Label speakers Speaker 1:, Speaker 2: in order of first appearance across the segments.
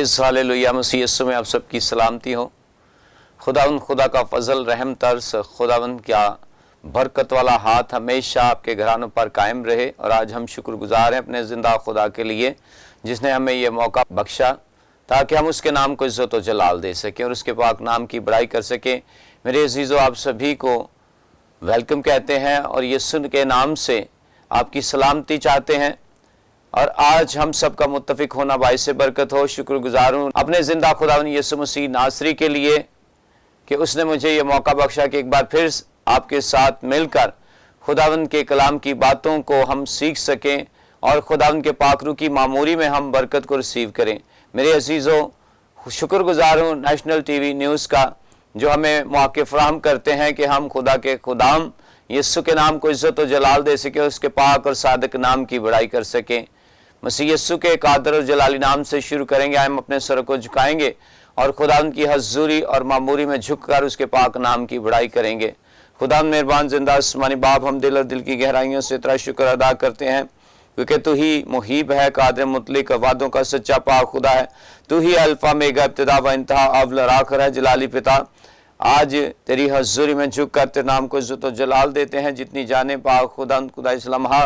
Speaker 1: Praise hallelujah. मसीह यीशु में आप सबकी सलामती हो। खुदा का फजल रहम तरस, खुदावंद क्या बरकत वाला हाथ हमेशा आपके घरानों पर कायम रहे। और आज हम शुक्रगुजार हैं अपने ज़िंदा खुदा के लिए जिसने हमें ये मौका बख्शा ताकि हम उसके नाम को इज़्ज़त व जलाल दे सकें और उसके पाक नाम की बड़ाई कर सकें। मेरे अजीज़ों, आप सभी को वेलकम कहते हैं और यीशु के नाम से आपकी सलामती चाहते हैं। और आज हम सब का मुत्तफिक होना बाइस बरकत हो। शुक्रगुजार हूँ अपने ज़िंदा खुदावंद यीशु मसीह नासरी के लिए कि उसने मुझे ये मौका बख्शा कि एक बार फिर आपके साथ मिलकर खुदावंद के कलाम की बातों को हम सीख सकें और खुदावंद के पाकरू की मामूरी में हम बरकत को रिसीव करें। मेरे अजीज़ों, शुक्रगुजार हूँ नेशनल टीवी न्यूज़ का जो हमें मौके फराहम करते हैं कि हम खुदा के खुदाम यीशु के नाम को इज़्ज़त व जलाल दे सकें, उसके पाक और सादिक नाम की बड़ाई कर सकें। मसीह यीशु के कादर और जलाली नाम से शुरू करेंगे। हम अपने सर को झुकाएंगे और खुदावंद की हजूरी और मामूरी में झुककर उसके पाक नाम की बड़ाई करेंगे। खुदावंद मेहरबान जिंदा आसमानी बाप, हम दिल और दिल की गहराइयों से तेरा शुक्र अदा करते हैं क्योंकि तू ही मुहीब है, कादिर मुतलिक, वादों का सच्चा पाक खुदा है। तू ही अल्फा मेगा, इब्तिदा व इंतहा, अव्वल और आखिर है। जलाली पिता, आज तेरी हजूरी में झुक कर तेरे नाम को इज़्ज़त व जलाल देते हैं। जितनी जाने पाक खुदावंद खुदा इस्लामहा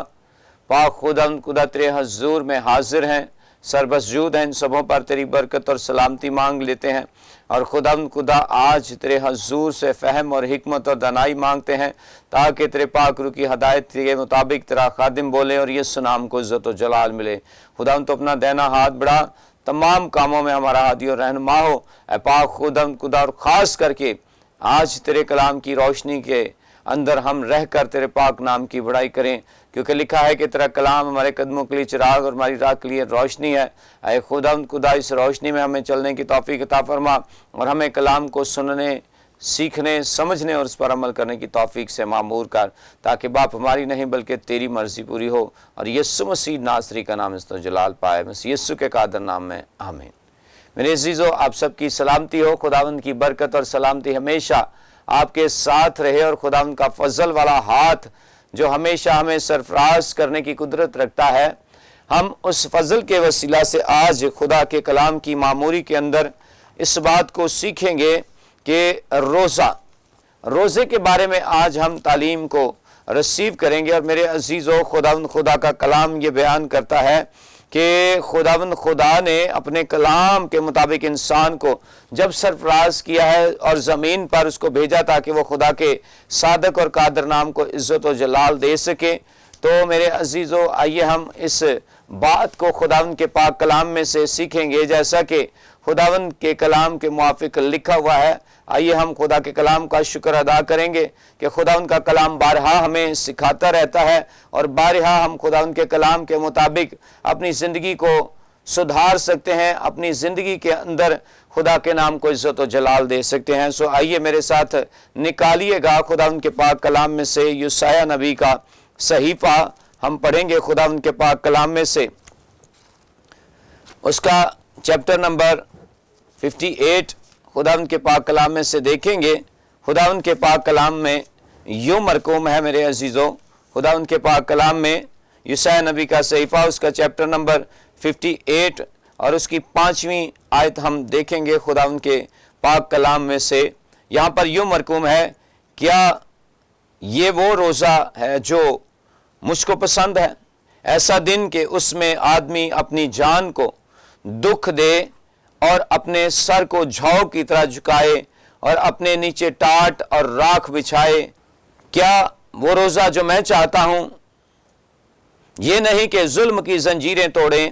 Speaker 1: पाक खुदावंद खुदा तेरे हजूर में हाजिर हैं, सरबसजूद हैं, इन सबों पर तेरी बरकत और सलामती मांग लेते हैं। और खुदावंद खुदा आज तेरे हजूर से फ़हम और हिकमत और दनाई मांगते हैं ताकि तेरे पाक रूह की हदायत के मुताबिक तेरा खादिम बोले और यीशु नाम को इज़्ज़त व जलाल मिले। खुदावंद तो अपना देना हाथ बढ़ा, तमाम कामों में हमारा हादी और रहनुमा हो। ऐ पाक खुदावंद खुदा, और ख़ास करके आज तेरे कलाम की रोशनी के अंदर हम रह कर तेरे पाक नाम की बड़ाई करें क्योंकि लिखा है कि तेरा कलाम हमारे कदमों के लिए चिराग और हमारी राह के लिए रोशनी है। ऐ खुदावंद खुदा, इस रोशनी में हमें चलने की तौफीक अता फरमा और हमें कलाम को सुनने, सीखने, समझने और उस पर अमल करने की तौफीक से मामूर कर ताकि बाप हमारी नहीं बल्कि तेरी मर्जी पूरी हो और यीशु मसीह नासरी का नाम इज़्ज़त व जलाल पाए। मसीह यीशु के कादर नाम में आमीन। मेरे अजीज़ों, आप सबकी सलामती हो। खुदावंद की बरकत और सलामती हमेशा आपके साथ रहे और खुदावंद का फजल वाला हाथ जो हमेशा हमें सरफराज करने की कुदरत रखता है, हम उस फजल के वसीला से आज खुदा के कलाम की मामूरी के अंदर इस बात को सीखेंगे कि रोज़े के बारे में आज हम तालीम को रिसीव करेंगे। और मेरे अजीज़ों, खुदावंद खुदा का कलाम ये बयान करता है कि खुदावंद खुदा ने अपने कलाम के मुताबिक इंसान को जब सरफराज किया है और ज़मीन पर उसको भेजा ताकि वो खुदा के सादक और कादर नाम को इज़्ज़त व जलाल दे सके। तो मेरे अजीज़ों, आइए हम इस बात को खुदावंद के पाक कलाम में से सीखेंगे जैसा कि खुदावंद के कलाम के मुआफिक लिखा हुआ है। आइए हम खुदा के कलाम का शुक्र अदा करेंगे कि खुदावंद का कलाम बारहा हमें सिखाता रहता है और बारहा हम खुदावंद के कलाम के मुताबिक अपनी ज़िंदगी को सुधार सकते हैं, अपनी ज़िंदगी के अंदर खुदा के नाम को इज़्ज़त व जलाल दे सकते हैं। सो आइए मेरे साथ निकालिएगा खुदावंद के पाक कलाम में से यशायाह नबी का सहीफ़ा हम पढ़ेंगे। खुदावंद के पाक कलाम में से उसका चैप्टर नंबर 58 खुदावंद के पाक कलाम में से देखेंगे। खुदावंद के पाक कलाम में यूं मरकूम है मेरे अजीज़ों, खुदावंद के पाक कलाम में यशायाह नबी का सहीफ़ा उसका चैप्टर नंबर 58 और उसकी 5वीं आयत हम देखेंगे खुदावंद के पाक कलाम में से। यहाँ पर यूं मरकूम है, क्या ये वो रोज़ा है जो मुझको पसंद है, ऐसा दिन कि उसमें आदमी अपनी जान को दुख दे और अपने सर को झौ की तरह झुकाए और अपने नीचे टाट और राख बिछाए। क्या वो रोज़ा जो मैं चाहता हूं ये नहीं कि जुल्म की जंजीरें तोड़ें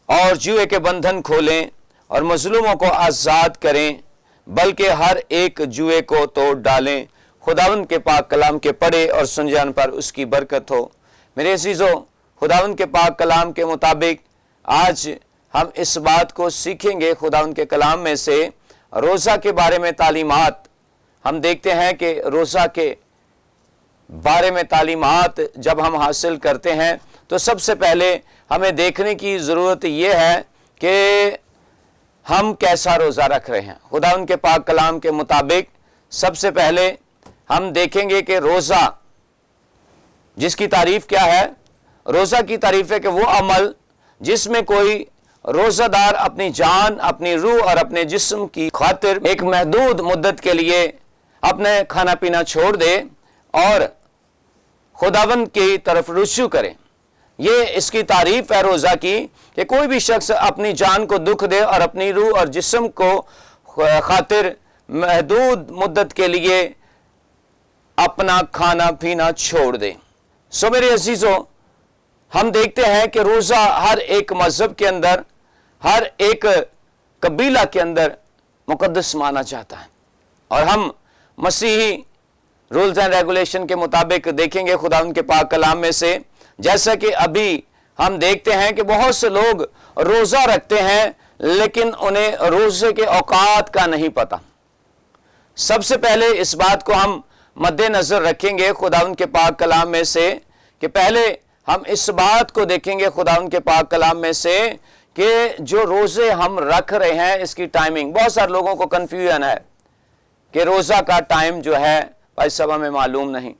Speaker 1: और जुए के बंधन खोलें और मजलूमों को आज़ाद करें, बल्कि हर एक जुए को तोड़ डालें। खुदावंद के पाक कलाम के पढ़े और सुन जान पर उसकी बरकत हो। मेरे अजीज़ों, खुदावंद के पाक कलाम के मुताबिक आज हम इस बात को सीखेंगे। खुदावंद के कलाम में से रोज़ा के बारे में तालीमात हम देखते हैं कि रोज़ा के बारे में तालीमात जब हम हासिल करते हैं तो सबसे पहले हमें देखने की ज़रूरत ये है कि हम कैसा रोज़ा रख रहे हैं। खुदावंद के पाक कलाम के मुताबिक सबसे पहले हम देखेंगे कि रोज़ा जिसकी तारीफ़ क्या है, रोज़ा की तारीफ़ है कि वो अमल जिसमें कोई रोजादार अपनी जान, अपनी रूह और अपने जिस्म की खातिर एक महदूद मुद्दत के लिए अपने खाना पीना छोड़ दे और खुदावंद की तरफ रुजू करे। ये इसकी तारीफ है रोजा की कि कोई भी शख्स अपनी जान को दुख दे और अपनी रूह और जिस्म को खातिर महदूद मुद्दत के लिए अपना खाना पीना छोड़ दे। सो मेरे अजीजों, हम देखते हैं कि रोजा हर एक मजहब के अंदर, हर एक कबीला के अंदर मुकद्दस माना जाता है और हम मसीही रूल्स एंड रेगुलेशन के मुताबिक देखेंगे खुदा उनके पाक कलाम में से, जैसा कि अभी हम देखते हैं कि बहुत से लोग रोजा रखते हैं लेकिन उन्हें रोजे के औकात का नहीं पता। सबसे पहले इस बात को हम मद्देनजर रखेंगे खुदा उनके पाक कलाम में से कि पहले हम इस बात को देखेंगे खुदा उनके पाक कलाम में से कि जो रोजे हम रख रहे हैं इसकी टाइमिंग, बहुत सारे लोगों को कंफ्यूजन है कि रोजा का टाइम जो है भाई साहब हमें मालूम नहीं।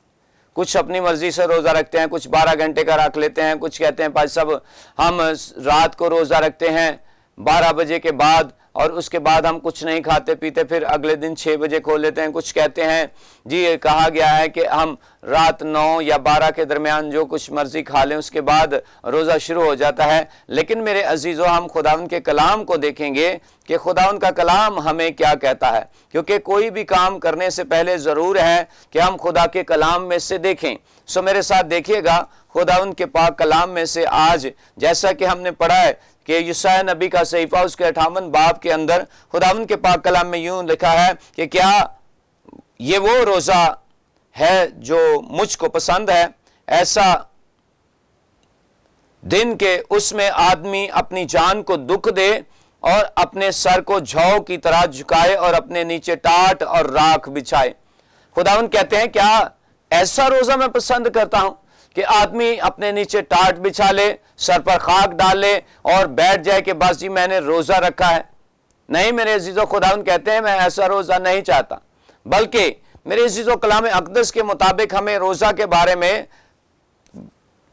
Speaker 1: कुछ अपनी मर्जी से रोजा रखते हैं, कुछ 12 घंटे का रख लेते हैं, कुछ कहते हैं भाई साहब हम रात को रोजा रखते हैं 12 बजे के बाद और उसके बाद हम कुछ नहीं खाते पीते, फिर अगले दिन 6 बजे खोल लेते हैं। कुछ कहते हैं जी ये कहा गया है कि हम रात 9 या 12 के दरमियान जो कुछ मर्जी खा लें उसके बाद रोज़ा शुरू हो जाता है। लेकिन मेरे अजीज़ों, हम खुदावंद के कलाम को देखेंगे कि खुदावंद का कलाम हमें क्या कहता है, क्योंकि कोई भी काम करने से पहले ज़रूर है कि हम खुदा के कलाम में से देखें। सो मेरे साथ देखिएगा खुदावंद के पाक कलाम में से आज, जैसा कि हमने पढ़ा है कि यशायाह नबी का सहीफा उसके 58 बाब के अंदर खुदावंद के पाक कलाम में यूं लिखा है कि क्या ये वो रोज़ा है जो मुझको पसंद है, ऐसा दिन के उसमें आदमी अपनी जान को दुख दे और अपने सर को जौ की तरह झुकाए और अपने नीचे टाट और राख बिछाए। खुदावंद कहते हैं क्या ऐसा रोज़ा मैं पसंद करता हूं कि आदमी अपने नीचे टाट बिछा ले, सर पर खाक डाल ले और बैठ जाए कि बस जी मैंने रोज़ा रखा है। नहीं मेरे अजीज़ों, खुदावंद कहते हैं मैं ऐसा रोज़ा नहीं चाहता, बल्कि मेरे अजीज़ों कलाम अक़दस के मुताबिक हमें रोज़ा के बारे में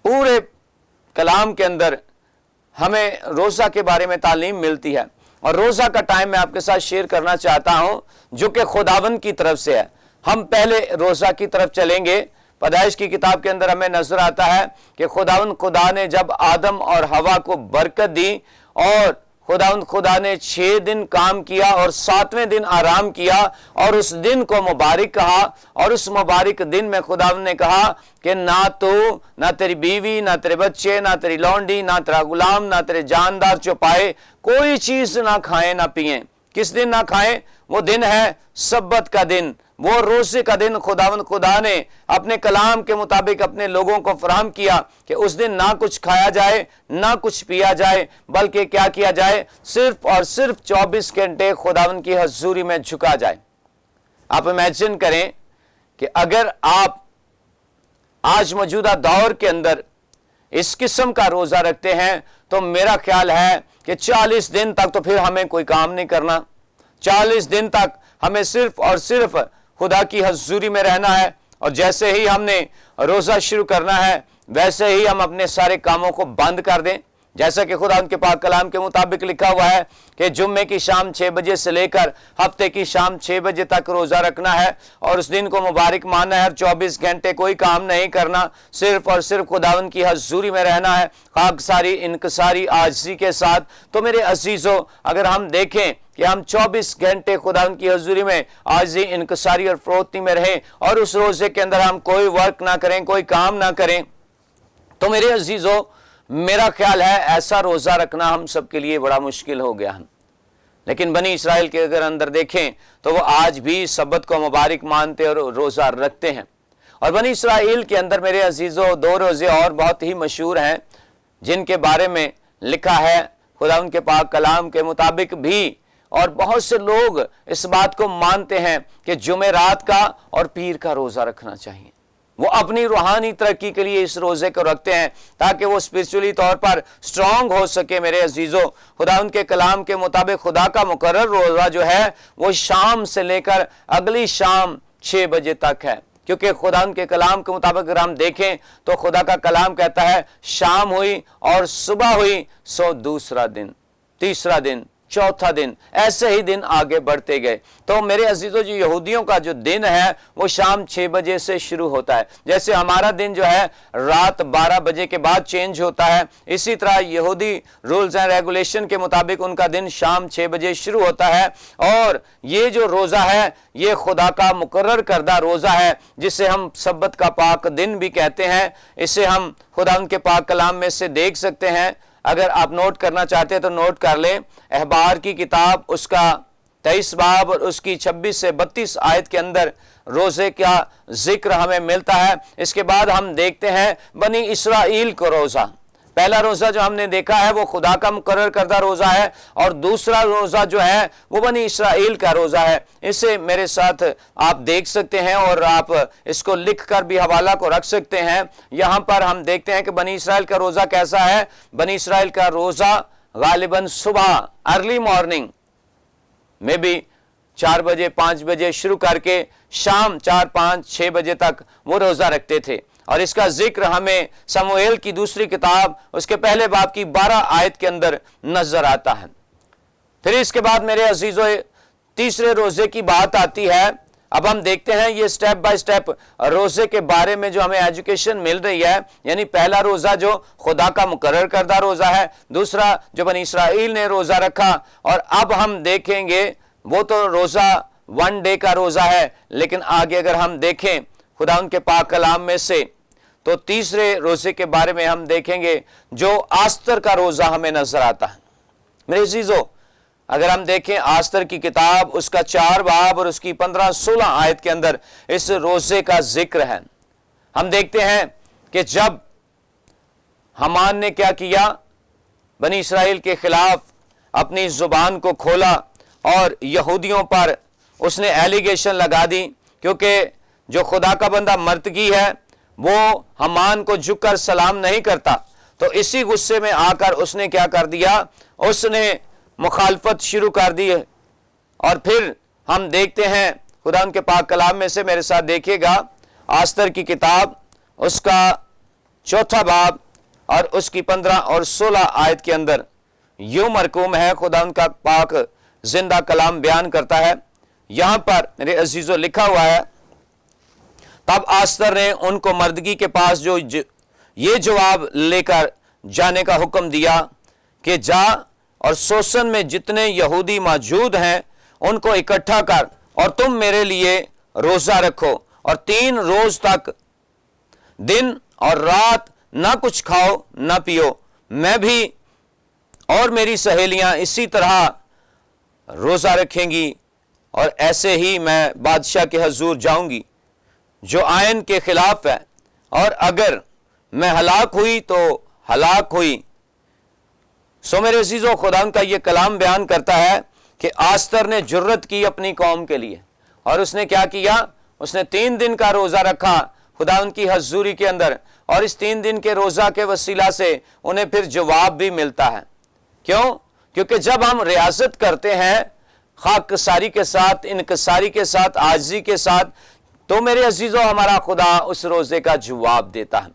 Speaker 1: पूरे कलाम के अंदर हमें रोज़ा के बारे में तालीम मिलती है। और रोज़ा का टाइम मैं आपके साथ शेयर करना चाहता हूं जो कि खुदावंद की तरफ से है। हम पहले रोज़ा की तरफ चलेंगे। पैदाइश की किताब के अंदर हमें नजर आता है कि खुदावंद खुदा ने जब आदम और हवा को बरकत दी और खुदावंद खुदा ने 6 दिन काम किया और 7वें दिन आराम किया और उस दिन को मुबारक कहा। और उस मुबारक दिन में खुदावंद ने कहा कि ना तो, ना तेरी बीवी, ना तेरे बच्चे, ना तेरी लौंडी, ना तेरा गुलाम, ना तेरे जानदार चौपाए कोई चीज ना खाएं ना पिएं। किस दिन ना खाएं? वो दिन है सब्बत का दिन, वो रोज़े का दिन खुदावंद खुदा ने अपने कलाम के मुताबिक अपने लोगों को फराहम किया कि उस दिन ना कुछ खाया जाए ना कुछ पिया जाए, बल्कि क्या किया जाए, सिर्फ और सिर्फ 24 घंटे खुदावंद की हजूरी में झुका जाए। आप इमेजिन करें कि अगर आप आज मौजूदा दौर के अंदर इस किस्म का रोज़ा रखते हैं तो मेरा ख्याल है कि 40 दिन तक तो फिर हमें कोई काम नहीं करना। 40 दिन तक हमें सिर्फ और सिर्फ खुदा की हजूरी में रहना है और जैसे ही हमने रोज़ा शुरू करना है वैसे ही हम अपने सारे कामों को बंद कर दें। जैसा कि खुदा उनके पाक कलाम के मुताबिक लिखा हुआ है कि जुम्मे की शाम 6 बजे से लेकर हफ्ते की शाम 6 बजे तक रोज़ा रखना है और उस दिन को मुबारक मानना है। 24 घंटे कोई काम नहीं करना, सिर्फ और सिर्फ खुदावंद की हजूरी में रहना है, खाकसारी इनकसारी आजिज़ी के साथ। तो मेरे अजीज़ों, अगर हम देखें कि हम 24 घंटे खुदावंद की हजूरी में आजिज़ी इनकसारी और फरोख्ती में रहें और उस रोज़े के अंदर हम कोई वर्क ना करें, कोई काम ना करें, तो मेरे अजीज़ों मेरा ख्याल है ऐसा रोज़ा रखना हम सब के लिए बड़ा मुश्किल हो गया है। लेकिन बनी इसराइल के अगर अंदर देखें तो वो आज भी सब्बत को मुबारक मानते और रोज़ा रखते हैं। और बनी इसराइल के अंदर मेरे अजीज़ों 2 रोज़े और बहुत ही मशहूर हैं जिनके बारे में लिखा है खुदा उनके पाक कलाम के मुताबिक भी, और बहुत से लोग इस बात को मानते हैं कि जुमेरात का और पीर का रोज़ा रखना चाहिए। वो अपनी रूहानी तरक्की के लिए इस रोज़े को रखते हैं ताकि वो स्पिरिचुअली तौर पर स्ट्रांग हो सके। मेरे अजीज़ों, खुदा उनके कलाम के मुताबिक खुदा का मुकर्रर रोज़ा जो है वो शाम से लेकर अगली शाम 6 बजे तक है, क्योंकि खुदा उनके कलाम के मुताबिक अगर हम देखें तो खुदा का कलाम कहता है शाम हुई और सुबह हुई सो दूसरा दिन। तीसरा दिन, चौथा दिन, ऐसे ही दिन आगे बढ़ते गए। तो मेरे अजीजों जी, यहूदियों का जो दिन है वो शाम 6 बजे से शुरू होता है। जैसे हमारा दिन जो है रात 12 बजे के बाद चेंज होता है, इसी तरह यहूदी रूल्स एंड रेगुलेशन के मुताबिक उनका दिन शाम 6 बजे शुरू होता है। और ये जो रोज़ा है ये खुदा का मुकर्रर करदा रोज़ा है, जिसे हम सब्बत का पाक दिन भी कहते हैं। इसे हम खुदा उनके पाक कलाम में से देख सकते हैं। अगर आप नोट करना चाहते हैं तो नोट कर लें। अहबार की किताब उसका 23 बाब और उसकी 26 से 32 आयत के अंदर रोज़े का जिक्र हमें मिलता है। इसके बाद हम देखते हैं बनी इसराइल को रोज़ा। पहला रोज़ा जो हमने देखा है वो खुदा का मुकर्रर करदा रोज़ा है, और दूसरा रोज़ा जो है वो बनी इसराइल का रोज़ा है। इसे मेरे साथ आप देख सकते हैं और आप इसको लिख कर भी हवाला को रख सकते हैं। यहाँ पर हम देखते हैं कि बनी इसराइल का रोज़ा कैसा है। बनी इसराइल का रोज़ा गालिबन सुबह अर्ली मॉर्निंग में भी 4 बजे 5 बजे शुरू करके शाम 4 5 6 बजे तक वो रोज़ा रखते थे। और इसका जिक्र हमें समूएल की दूसरी किताब उसके पहले बाब की 12 आयत के अंदर नजर आता है। फिर इसके बाद मेरे अजीजों तीसरे रोजे की बात आती है। अब हम देखते हैं ये स्टेप बाय स्टेप रोजे के बारे में जो हमें एजुकेशन मिल रही है। यानी पहला रोजा जो खुदा का मुकर्रर करदा रोजा है, दूसरा जो बनी इसराइल ने रोजा रखा, और अब हम देखेंगे वो तो रोजा 1 डे का रोजा है। लेकिन आगे अगर हम देखें खुदा उनके पाक कलाम में से, तो तीसरे रोजे के बारे में हम देखेंगे जो आस्तर का रोजा हमें नजर आता है। मेरे अजीजों, अगर हम देखें आस्तर की किताब उसका 4 बाब और उसकी 15-16 आयत के अंदर इस रोजे का जिक्र है। हम देखते हैं कि जब हामान ने क्या किया, बनी इसराइल के खिलाफ अपनी जुबान को खोला और यहूदियों पर उसने एलिगेशन लगा दी, क्योंकि जो खुदा का बंदा मर्दगी है वो हामान को झुककर सलाम नहीं करता। तो इसी गुस्से में आकर उसने क्या कर दिया, उसने मुखालफत शुरू कर दी है। और फिर हम देखते हैं खुदा उनके पाक कलाम में से, मेरे साथ देखिएगा आस्तर की किताब उसका 4 बाब और उसकी 15 और 16 आयत के अंदर यूं मरकूम है, खुदा उनका पाक जिंदा कलाम बयान करता है। यहां पर मेरे अजीजों लिखा हुआ है, तब आस्तर ने उनको मर्दगी के पास ये जवाब लेकर जाने का हुक्म दिया कि जा और सोसन में जितने यहूदी मौजूद हैं उनको इकट्ठा कर, और तुम मेरे लिए रोजा रखो, और 3 रोज तक दिन और रात ना कुछ खाओ ना पियो। मैं भी और मेरी सहेलियां इसी तरह रोजा रखेंगी, और ऐसे ही मैं बादशाह के हजूर जाऊंगी जो आयन के खिलाफ है, और अगर मैं हलाक हुई तो हलाक हुई। सो मेरे अजीजों, खुदा का ये कलाम बयान करता है कि आस्तर ने जुर्रत की अपनी कौम के लिए, और उसने क्या किया, उसने 3 दिन का रोजा रखा खुदा उनकी हजूरी के अंदर, और इस 3 दिन के रोजा के वसीला से उन्हें फिर जवाब भी मिलता है। क्यों? क्योंकि जब हम रियासत करते हैं खाकसारी के साथ, इनकसारी के साथ, आजिज़ी के साथ, तो मेरे अजीजों हमारा खुदा उस रोजे का जवाब देता है।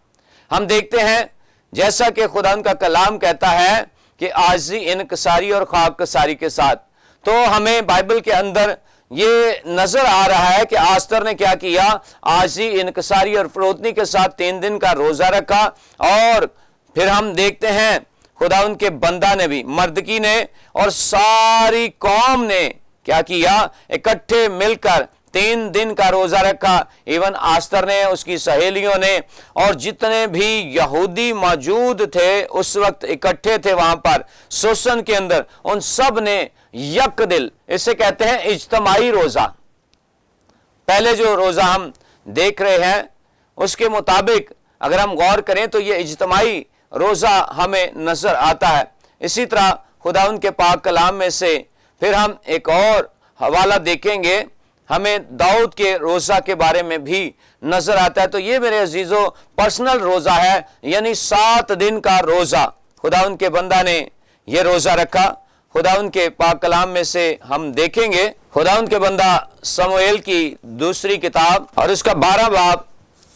Speaker 1: हम देखते हैं जैसा कि खुदा उनका कलाम कहता है कि आजिज़ी, इनकसारी और खाकसारी के साथ, तो हमें बाइबल के अंदर ये नजर आ रहा है कि आस्तर ने क्या किया, आजिज़ी, इनकसारी और फरोतनी के साथ 3 दिन का रोजा रखा। और फिर हम देखते हैं खुदा उनके बंदा ने भी, मर्दकी ने और सारी कौम ने क्या किया, इकट्ठे मिलकर 3 दिन का रोजा रखा। इवन आस्तर ने, उसकी सहेलियों ने, और जितने भी यहूदी मौजूद थे उस वक्त इकट्ठे थे वहां पर सोसन के अंदर, उन सब ने यक दिल, इसे कहते हैं इज्तमाई रोजा। पहले जो रोजा हम देख रहे हैं उसके मुताबिक अगर हम गौर करें तो ये इज्तमाई रोजा हमें नजर आता है। इसी तरह खुदा उनके पाक कलाम में से फिर हम एक और हवाला देखेंगे, हमें दाऊद के रोजा के बारे में भी नजर आता है। तो ये मेरे अजीजों पर्सनल रोजा है, यानी 7 दिन का रोजा खुदा उनके बंदा ने ये रोजा रखा। खुदा उनके पाक कलाम में से हम देखेंगे, खुदा उनके बंदा समूएल की दूसरी किताब और उसका 12 बाब,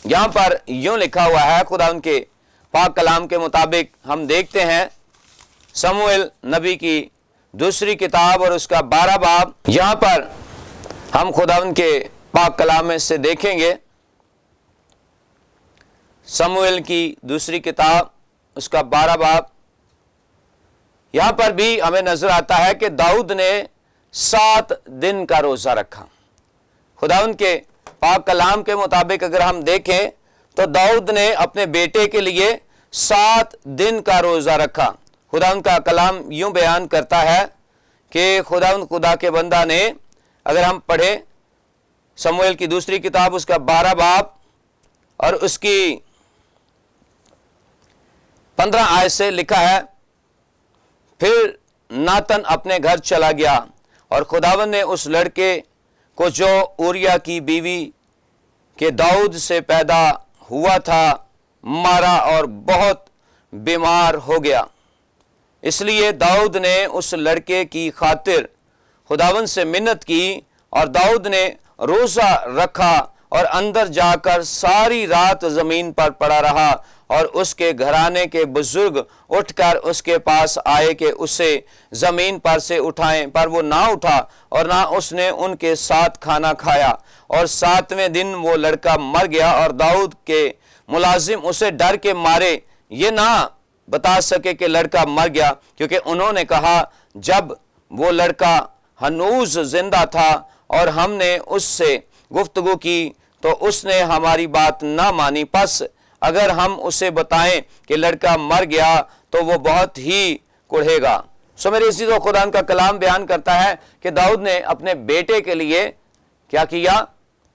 Speaker 1: यहां पर यूं लिखा हुआ है खुदा उनके पाक कलाम के मुताबिक। हम देखते हैं समूएल नबी की दूसरी किताब और उसका 12 बाब। यहाँ पर हम खुदावंद के पाक कलाम में से देखेंगे शमूएल की दूसरी किताब उसका 12 बाब। यहाँ पर भी हमें नजर आता है कि दाऊद ने 7 दिन का रोजा रखा। खुदावंद के पाक कलाम के मुताबिक अगर हम देखें तो दाऊद ने अपने बेटे के लिए 7 दिन का रोजा रखा। खुदावंद का कलाम यूं बयान करता है कि खुदावंद खुदा के बंदा ने, अगर हम पढ़े शमूएल की दूसरी किताब उसका 12 बाब और उसकी 15 आयत से लिखा है, फिर नातन अपने घर चला गया और खुदावंद ने उस लड़के को जो ऊरिया की बीवी के दाऊद से पैदा हुआ था मारा और बहुत बीमार हो गया। इसलिए दाऊद ने उस लड़के की खातिर खुदावंद से मिन्नत की और दाऊद ने रोजा रखा और अंदर जाकर सारी रात जमीन पर पड़ा रहा और उसके घराने के बुजुर्ग उठकर उसके पास आए कि उसे जमीन पर से उठाएं, पर वो ना उठा और ना उसने उनके साथ खाना खाया। और 7वें दिन वो लड़का मर गया और दाऊद के मुलाजिम उसे डर के मारे ये ना बता सके कि लड़का मर गया, क्योंकि उन्होंने कहा जब वो लड़का हनूज जिंदा था और हमने उससे गुफ्तगू की तो उसने हमारी बात ना मानी। पस अगर हम उसे बताएं कि लड़का मर गया तो वो बहुत ही कुढ़ेगा। सो मेरे अज़ीज़ों, खुदा का कलाम बयान करता है कि दाऊद ने अपने बेटे के लिए क्या किया?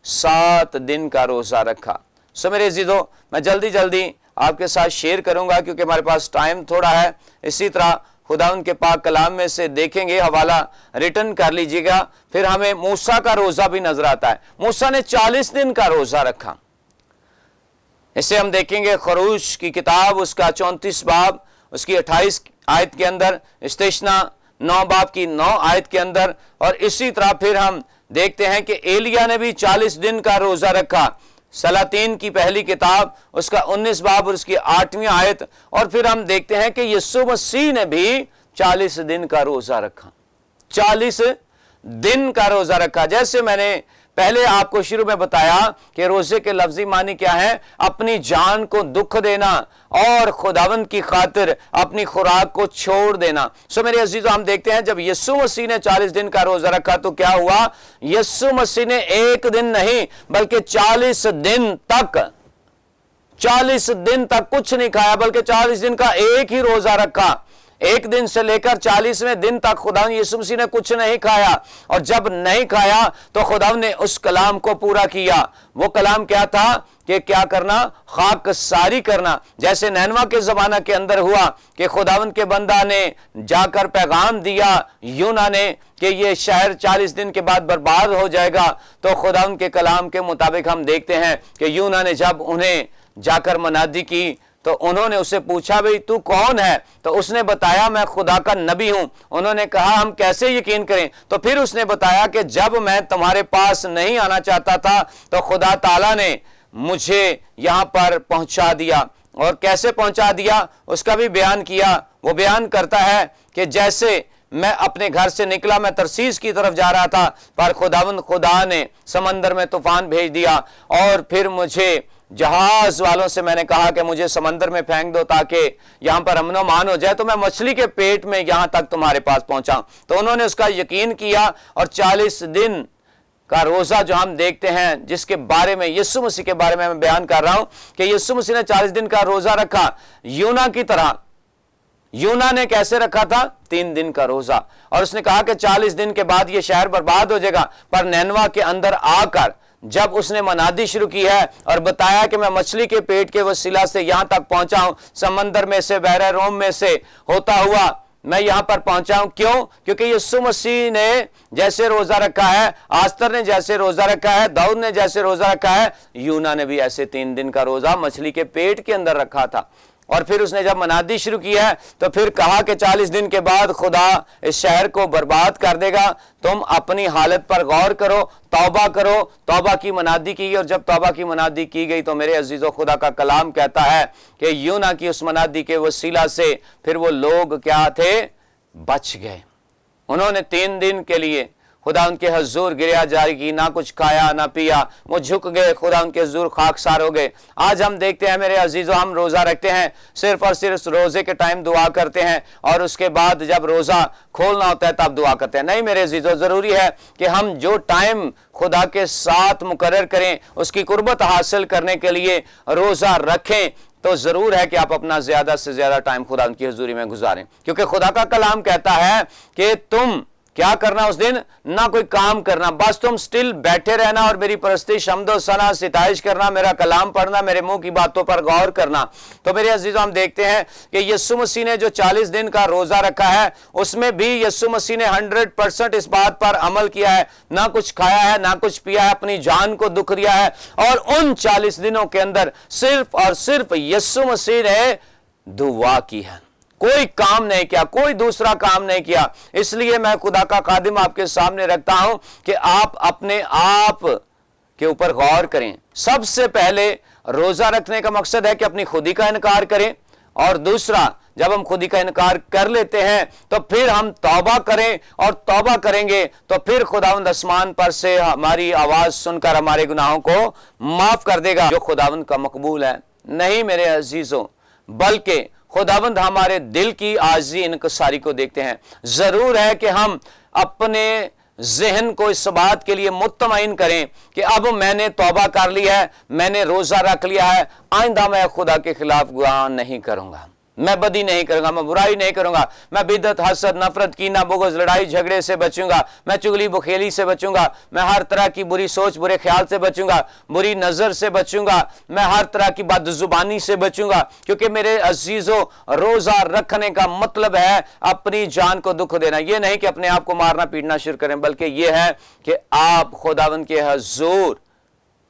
Speaker 1: 7 दिन का रोजा रखा। सो मेरे अज़ीज़ों, मैं जल्दी जल्दी आपके साथ शेयर करूंगा क्योंकि हमारे पास टाइम थोड़ा है। इसी तरह खुदावंद के पाक कलाम में से देखेंगे, हवाला रिटर्न कर लीजिएगा। फिर हमें मूसा का रोजा भी नजर आता है। मूसा ने 40 दिन का रोजा रखा। इसे हम देखेंगे खरूज की किताब उसका 34 बाब उसकी 28 आयत के अंदर, इस्तेशना 9 बाब की 9 आयत के अंदर। और इसी तरह फिर हम देखते हैं कि एलिया ने भी 40 दिन का रोजा रखा। सलातीन की पहली किताब उसका 19 बाब और उसकी 8वीं आयत। और फिर हम देखते हैं कि यीशु मसीह ने भी 40 दिन का रोजा रखा। 40 दिन का रोजा रखा। जैसे मैंने पहले आपको शुरू में बताया कि रोजे के लफ्जी मानी क्या है? अपनी जान को दुख देना और खुदावंद की खातिर अपनी खुराक को छोड़ देना। सो मेरे अजीजों, हम देखते हैं जब यीशु मसीह ने 40 दिन का रोजा रखा तो क्या हुआ? यीशु मसीह ने एक दिन नहीं बल्कि 40 दिन तक कुछ नहीं खाया, बल्कि 40 दिन का एक ही रोजा रखा। एक दिन से लेकर 40वें दिन तक खुदावंद यीशु मसीह ने कुछ नहीं खाया। और जब नहीं खाया तो खुदावंद ने उस कलाम को पूरा किया। वो कलाम क्या था कि क्या करना? खाकसारी करना। जैसे नैनवा के जमाना के अंदर हुआ कि खुदावंद के बंदा ने जाकर पैगाम दिया यूना ने कि ये शहर 40 दिन के बाद बर्बाद हो जाएगा। तो खुदावंद के कलाम के मुताबिक हम देखते हैं कि यूना ने जब उन्हें जाकर मनादी की तो उन्होंने उससे पूछा, भाई तू कौन है? तो उसने बताया, मैं खुदा का नबी हूं। उन्होंने कहा, हम कैसे यकीन करें? तो फिर उसने बताया कि जब मैं तुम्हारे पास नहीं आना चाहता था तो खुदा ताला ने मुझे यहां पर पहुंचा दिया। और कैसे पहुंचा दिया उसका भी बयान किया। वो बयान करता है कि जैसे मैं अपने घर से निकला, मैं तरसीस की तरफ जा रहा था, पर खुदा ने समंदर में तूफान भेज दिया। और फिर मुझे जहाज वालों से मैंने कहा कि मुझे समंदर में फेंक दो ताकि यहां पर अमनो मान हो जाए, तो मैं मछली के पेट में यहां तक तुम्हारे पास पहुंचा। तो उन्होंने उसका यकीन किया और 40 दिन का रोजा जो हम देखते हैं, जिसके बारे में यीशु मसीह के बारे में मैं बयान कर रहा हूं कि यीशु मसीह ने 40 दिन का रोजा रखा यूना की तरह। यूना ने कैसे रखा था? 3 दिन का रोजा। और उसने कहा कि 40 दिन के बाद ये शहर बर्बाद हो जाएगा। पर नैनवा के अंदर आकर जब उसने मनादी शुरू की है और बताया कि मैं मछली के पेट के वसीला से यहां तक पहुंचा हूं, समंदर में से, बहरे रोम में से होता हुआ मैं यहां पर पहुंचा हूं। क्यों? क्योंकि यीशु मसीह ने जैसे रोजा रखा है, आस्तर ने जैसे रोजा रखा है, दाऊद ने जैसे रोजा रखा है, यूना ने भी ऐसे 3 दिन का रोजा मछली के पेट के अंदर रखा था। और फिर उसने जब मनादी शुरू की है तो फिर कहा कि 40 दिन के बाद खुदा इस शहर को बर्बाद कर देगा। तुम अपनी हालत पर गौर करो, तौबा करो। तौबा की मनादी की, और जब तौबा की मनादी की गई तो मेरे अजीजों, खुदा का कलाम कहता है कि यूना की उस मनादी के वसीला से फिर वो लोग क्या थे? बच गए। उन्होंने 3 दिन के लिए खुदा उनके हजूर गिरिया जारी की, ना कुछ खाया ना पिया, वो झुक गए, खुदा उनके हजूर खाकसार हो गए। आज हम देखते हैं मेरे अजीजों, हम रोज़ा रखते हैं, सिर्फ और सिर्फ रोज़े के टाइम दुआ करते हैं और उसके बाद जब रोज़ा खोलना होता है तब दुआ करते हैं। नहीं मेरे अजीजों, ज़रूरी है कि हम जो टाइम खुदा के साथ मुकर्रर करें, उसकी कुर्बत हासिल करने के लिए रोज़ा रखें, तो जरूर है कि आप अपना ज्यादा से ज्यादा टाइम खुदा उनकी हजूरी में गुजारें, क्योंकि खुदा का कलाम कहता है कि तुम क्या करना उस दिन, ना कोई काम करना, बस तुम स्टिल बैठे रहना और मेरी परस्तिश, हम्दो सना, सिताइश करना, मेरा कलाम पढ़ना, मेरे मुंह की बातों पर गौर करना। तो मेरे अजीजों, हम देखते हैं कि यीशु मसीह ने जो 40 दिन का रोजा रखा है, उसमें भी यीशु मसीह ने 100% इस बात पर अमल किया है, ना कुछ खाया है ना कुछ पिया है, अपनी जान को दुख दिया है। और उन 40 दिनों के अंदर सिर्फ और सिर्फ यीशु मसीह ने दुआ की है, कोई काम नहीं किया, कोई दूसरा काम नहीं किया। इसलिए मैं खुदा का खादिम आपके सामने रखता हूं कि आप अपने आप के ऊपर गौर करें। सबसे पहले रोजा रखने का मकसद है कि अपनी खुदी का इनकार करें, और दूसरा, जब हम खुदी का इनकार कर लेते हैं तो फिर हम तौबा करें, और तौबा करेंगे तो फिर खुदावंद आसमान पर से हमारी आवाज सुनकर हमारे गुनाहों को माफ कर देगा, जो खुदावंद का मकबूल है। नहीं मेरे अजीजों, बल्कि खुदावंद हमारे दिल की आजी इनकसारी को देखते हैं। जरूर है कि हम अपने जहन को इस बात के लिए मुतमईन करें कि अब मैंने तौबा कर लिया है, मैंने रोजा रख लिया है, आइंदा मैं खुदा के खिलाफ गुनाह नहीं करूंगा, मैं बदी नहीं करूंगा, मैं बुराई नहीं करूंगा, मैं बिदत, हसद, नफरत, कीना, बुग़्ज़, लड़ाई झगड़े से बचूंगा, मैं चुगली बुखेली से बचूंगा, मैं हर तरह की बुरी सोच, बुरे ख्याल से बचूंगा, बुरी नजर से बचूंगा, मैं हर तरह की बदजुबानी से बचूंगा। क्योंकि मेरे अजीजों, रोजा रखने का मतलब है अपनी जान को दुख देना। यह नहीं कि अपने आप को मारना पीटना शुरू करें, बल्कि यह है कि आप खुदावंद के हजूर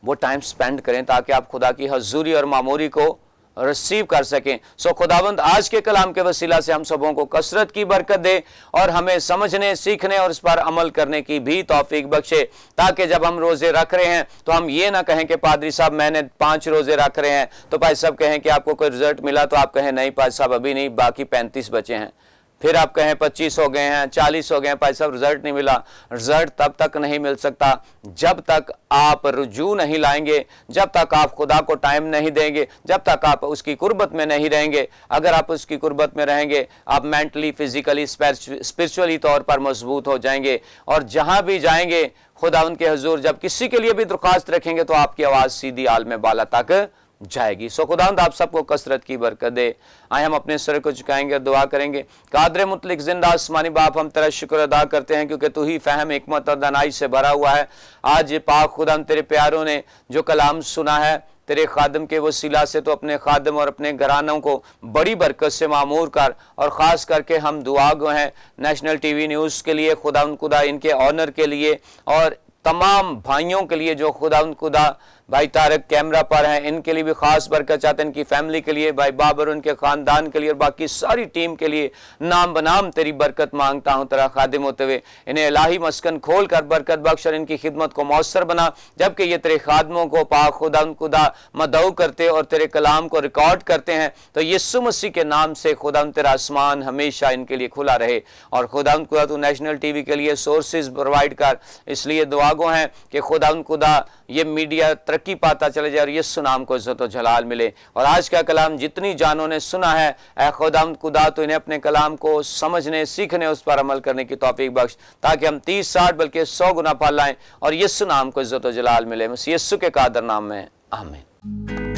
Speaker 1: वो टाइम स्पेंड करें ताकि आप खुदा की हजूरी और मामूरी को रिसीव कर सकें। सो खुदावंद आज के कलाम के वसीला से हम सबों को कसरत की बरकत दे और हमें समझने, सीखने और इस पर अमल करने की भी तौफीक बख्शे, ताकि जब हम रोजे रख रहे हैं तो हम ये ना कहें कि पादरी साहब मैंने 5 रोजे रख रहे हैं, तो भाई साहब कहें कि आपको कोई रिजल्ट मिला, तो आप कहें नहीं भाई साहब अभी नहीं, बाकी 35 बचे हैं। फिर आप कहें 25 हो गए हैं, 40 हो गए हैं, भाई साहब रिजल्ट नहीं मिला। रिजल्ट तब तक नहीं मिल सकता जब तक आप रुजू नहीं लाएंगे, जब तक आप खुदा को टाइम नहीं देंगे, जब तक आप उसकी कुर्बत में नहीं रहेंगे। अगर आप उसकी कुर्बत में रहेंगे, आप मेंटली, फिजिकली, स्पिरिचुअली तौर पर मजबूत हो जाएंगे, और जहां भी जाएंगे खुदा उनके हजूर जब किसी के लिए भी दरख्वास्त रखेंगे तो आपकी आवाज सीधी आलम बाला तक जाएगी। सो खुदावंद आप सबको कसरत की बरकत दे। आए हम अपने सर को झुकाएंगे और दुआ करेंगे। कादर मुतलिक जिंदा आसमानी बाप, हम तेरा शुक्र अदा करते हैं क्योंकि तू ही फहम, हिकमत और दानाई से भरा हुआ है। आज पाक खुदा तेरे प्यारों ने जो कलाम सुना है, तेरे खादम के वसीला से तो अपने खादम और अपने घरानों को बड़ी बरकत से मामूर कर। और ख़ास करके हम दुआ गो हैं नेशनल टीवी न्यूज़ के लिए, खुदा इनके ऑनर के लिए, और तमाम भाइयों के लिए जो खुदा भाई तारक कैमरा पर हैं, इनके लिए भी खास बरकत चाहते हैं, इनकी फैमिली के लिए, भाई बाबर उनके खानदान के लिए और बाकी सारी टीम के लिए नाम बनाम तेरी बरकत मांगता हूं। तेरा खादिम होते हुए इन्हें इलाही मस्कन खोल कर बरकत बख्श और इनकी खिदमत को मौसर बना, जबकि ये तेरे खादमों को पाक खुदा मदऊ करते और तेरे कलाम को रिकॉर्ड करते हैं। तो यीशु मसीह के नाम से खुदा तेरा आसमान हमेशा इनके लिए खुला रहे। और खुदा तू नेशनल टीवी के लिए सोर्सेज प्रोवाइड कर। इसलिए दुआगो हैं कि खुदा ये मीडिया तरक्की पाता चले जाए और यीशु नाम को इज्जत और जलाल मिले। और आज का कलाम जितनी जानों ने सुना है, ऐ खुदा तो इन्हें अपने कलाम को समझने, सीखने, उस पर अमल करने की तौफीक बख्श, ताकि हम 30, 60 बल्कि 100 गुना पालाएं और यीशु नाम को इज्जत और जलाल मिले। यीशु के कादर नाम में आमीन।